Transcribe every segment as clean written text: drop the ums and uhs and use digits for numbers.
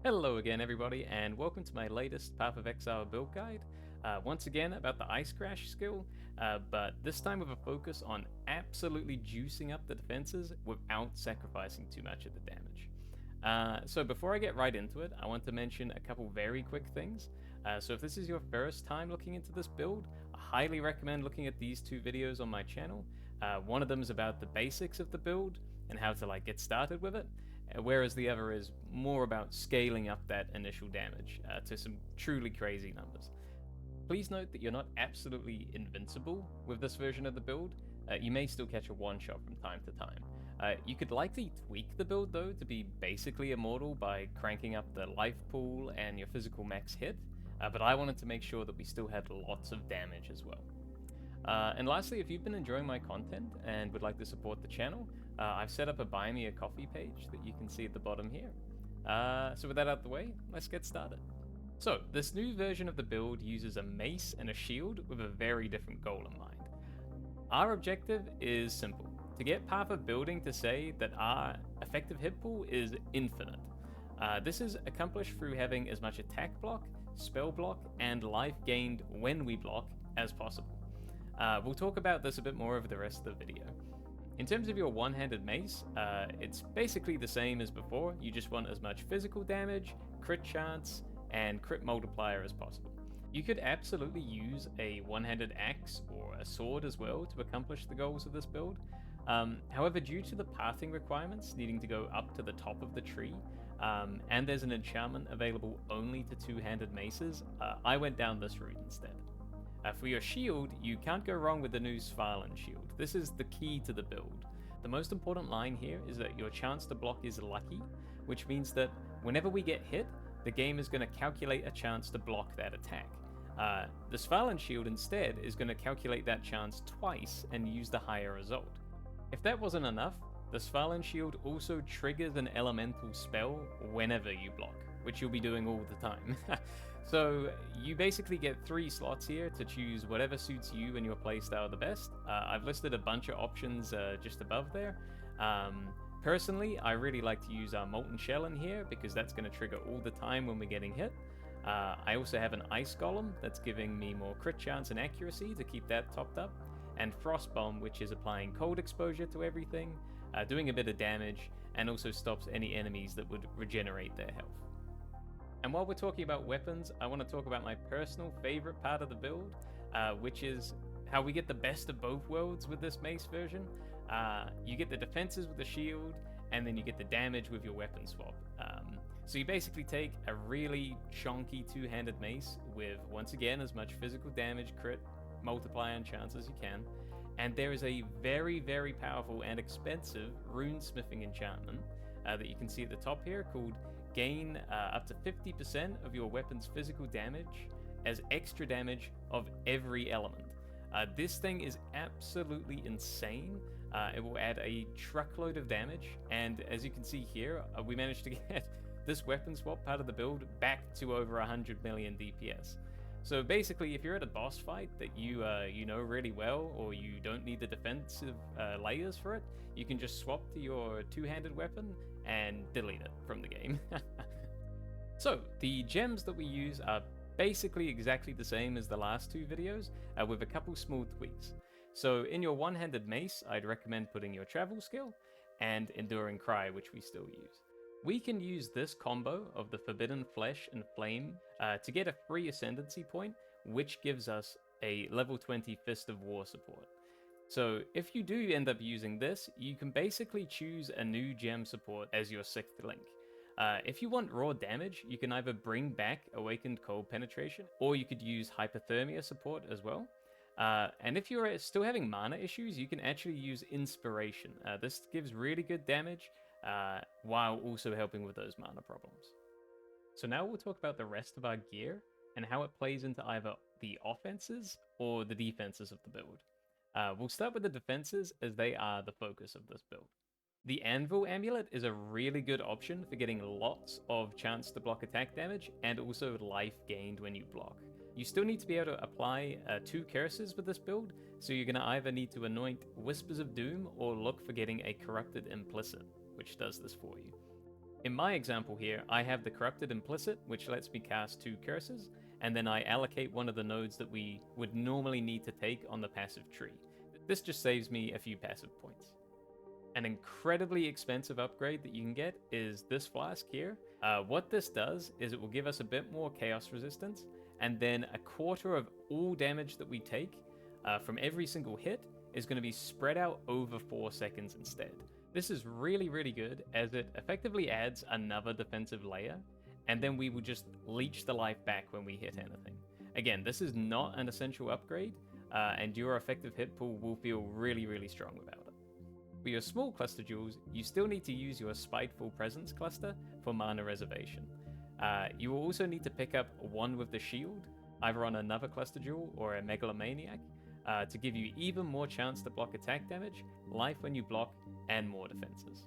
Hello again everybody, and welcome to my latest Path of Exile build guide. Once again about the Ice Crash skill, but this time with a focus on absolutely juicing up the defenses without sacrificing too much of the damage. So before I get right into it, I want to mention a couple very quick things. So if this is your first time looking into this build, I highly recommend looking at these two videos on my channel. One of them is about the basics of the build and how to get started with it, whereas the other is more about scaling up that initial damage to some truly crazy numbers. Please note that you're not absolutely invincible with this version of the build. You may still catch a one-shot from time to time. You could likely tweak the build though to be basically immortal by cranking up the life pool and your physical max hit, but I wanted to make sure that we still had lots of damage as well. And lastly, if you've been enjoying my content and would like to support the channel, I've set up a Buy Me a Coffee page that you can see at the bottom here. So with that out of the way, let's get started. So, this new version of the build uses a mace and a shield with a very different goal in mind. Our objective is simple: to get Path of Building to say that our effective hit pool is infinite. This is accomplished through having as much attack block, spell block, and life gained when we block as possible. We'll talk about this a bit more over the rest of the video. In terms of your one-handed mace, it's basically the same as before. You just want as much physical damage, crit chance, and crit multiplier as possible. You could absolutely use a one-handed axe or a sword as well to accomplish the goals of this build. However, due to the pathing requirements needing to go up to the top of the tree, and there's an enchantment available only to two-handed maces, I went down this route instead. For your shield, you can't go wrong with the new Svalinn shield. This is the key to the build. The most important line here is that your chance to block is lucky, which means that whenever we get hit, the game is going to calculate a chance to block that attack. The Svalinn shield instead is going to calculate that chance twice and use the higher result. If that wasn't enough, the Svalinn shield also triggers an elemental spell whenever you block, which you'll be doing all the time. So you basically get 3 slots here to choose whatever suits you and your playstyle the best. I've listed a bunch of options just above there. Personally, I really like to use our Molten Shell in here because that's going to trigger all the time when we're getting hit. I also have an Ice Golem that's giving me more crit chance and accuracy to keep that topped up. And Frost Bomb, which is applying cold exposure to everything, doing a bit of damage, and also stops any enemies that would regenerate their health. And while we're talking about weapons, I want to talk about my personal favorite part of the build, which is how we get the best of both worlds with this mace version. You get the defenses with the shield, and then you get the damage with your weapon swap. So you basically take a really chunky two-handed mace with, once again, as much physical damage, crit, multiplier, and chance as you can. And there is a very, very powerful and expensive rune-smithing enchantment that you can see at the top here called Gain up to 50% of your weapon's physical damage as extra damage of every element. This thing is absolutely insane. It will add a truckload of damage, and as you can see here, we managed to get this weapon swap part of the build back to over 100 million DPS. So basically, if you're at a boss fight that you know really well, or you don't need the defensive layers for it, you can just swap to your two-handed weapon and delete it from the game. So the gems that we use are basically exactly the same as the last two videos, with a couple small tweaks. So in your one-handed mace, I'd recommend putting your travel skill and Enduring Cry, which we still use. We can use this combo of the Forbidden Flesh and Flame to get a free Ascendancy point, which gives us a level 20 Fist of War support. So if you do end up using this, you can basically choose a new gem support as your 6th link. If you want raw damage, you can either bring back Awakened Cold Penetration, or you could use Hypothermia support as well. And if you're still having mana issues, you can actually use Inspiration. This gives really good damage, while also helping with those mana problems. So now we'll talk about the rest of our gear and how it plays into either the offenses or the defenses of the build. We'll start with the defenses, as they are the focus of this build. The Anvil Amulet is a really good option for getting lots of chance to block attack damage and also life gained when you block. You still need to be able to apply 2 curses with this build, so you're going to either need to anoint Whispers of Doom or look for getting a Corrupted Implicit, which does this for you. In my example here, I have the Corrupted Implicit, which lets me cast 2 curses, and then I allocate one of the nodes that we would normally need to take on the passive tree. This just saves me a few passive points. An incredibly expensive upgrade that you can get is this Flask here. What this does is it will give us a bit more chaos resistance, and then a quarter of all damage that we take from every single hit is going to be spread out over 4 seconds instead. This is really, really good, as it effectively adds another defensive layer, and then we will just leech the life back when we hit anything. Again, this is not an essential upgrade, and your effective hit pool will feel really, really strong without it. For your small cluster jewels, you still need to use your Spiteful Presence cluster for mana reservation. You will also need to pick up one with the shield, either on another cluster jewel or a Megalomaniac, to give you even more chance to block attack damage, life when you block, and more defenses.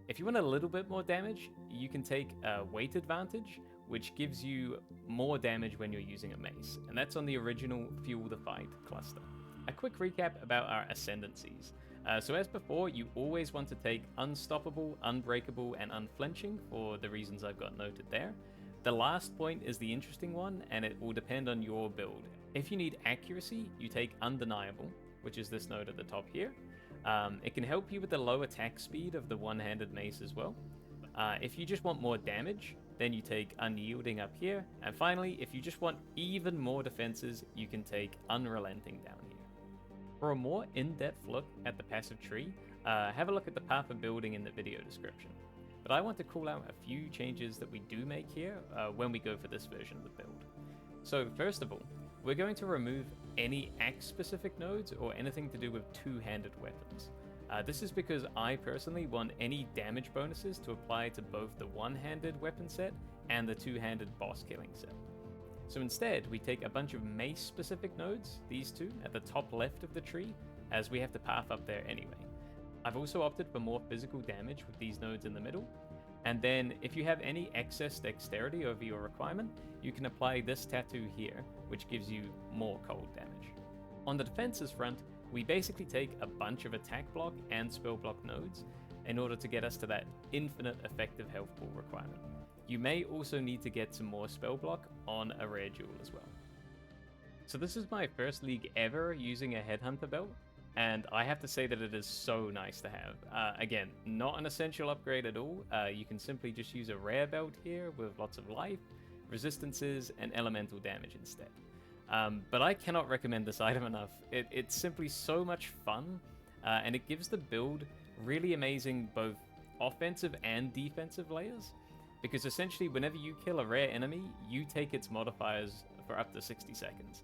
If you want a little bit more damage, you can take a Weight Advantage, which gives you more damage when you're using a mace, and that's on the original Fuel the Fight cluster. A quick recap about our Ascendancies. So as before, you always want to take Unstoppable, Unbreakable, and Unflinching for the reasons I've got noted there. The last point is the interesting one, and it will depend on your build. If you need accuracy, you take Undeniable, which is this node at the top here. It can help you with the low attack speed of the one-handed mace as well. If you just want more damage, then you take Unyielding up here. And finally, if you just want even more defenses, you can take Unrelenting down here. For a more in-depth look at the passive tree, have a look at the path of building in the video description. But I want to call out a few changes that we do make here when we go for this version of the build. So first of all, we're going to remove any axe-specific nodes or anything to do with two-handed weapons. This is because I personally want any damage bonuses to apply to both the one-handed weapon set and the two-handed boss killing set. So instead, we take a bunch of mace-specific nodes, these two, at the top left of the tree, as we have to path up there anyway. I've also opted for more physical damage with these nodes in the middle, and then if you have any excess dexterity over your requirement, you can apply this tattoo here, which gives you more cold damage. On the defenses front, we basically take a bunch of attack block and spell block nodes in order to get us to that infinite effective health pool requirement. You may also need to get some more spell block on a rare jewel as well. So this is my first league ever using a Headhunter belt, and I have to say that it is so nice to have. Again, not an essential upgrade at all. You can simply just use a rare belt here with lots of life, resistances, and elemental damage instead. But I cannot recommend this item enough. It's simply so much fun, and it gives the build really amazing both offensive and defensive layers, because essentially whenever you kill a rare enemy, you take its modifiers for up to 60 seconds.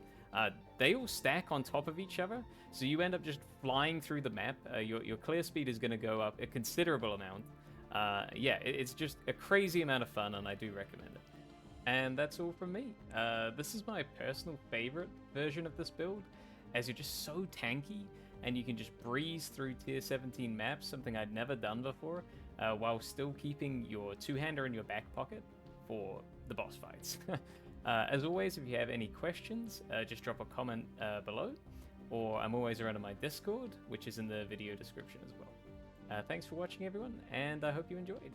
They all stack on top of each other, so you end up just flying through the map. Your clear speed is going to go up a considerable amount. Yeah, it's just a crazy amount of fun, and I do recommend it. And that's all from me. This is my personal favorite version of this build, as you're just so tanky, and you can just breeze through tier 17 maps, something I'd never done before, while still keeping your two-hander in your back pocket for the boss fights. As always, if you have any questions, just drop a comment below, or I'm always around on my Discord, which is in the video description as well. Thanks for watching, everyone, and I hope you enjoyed.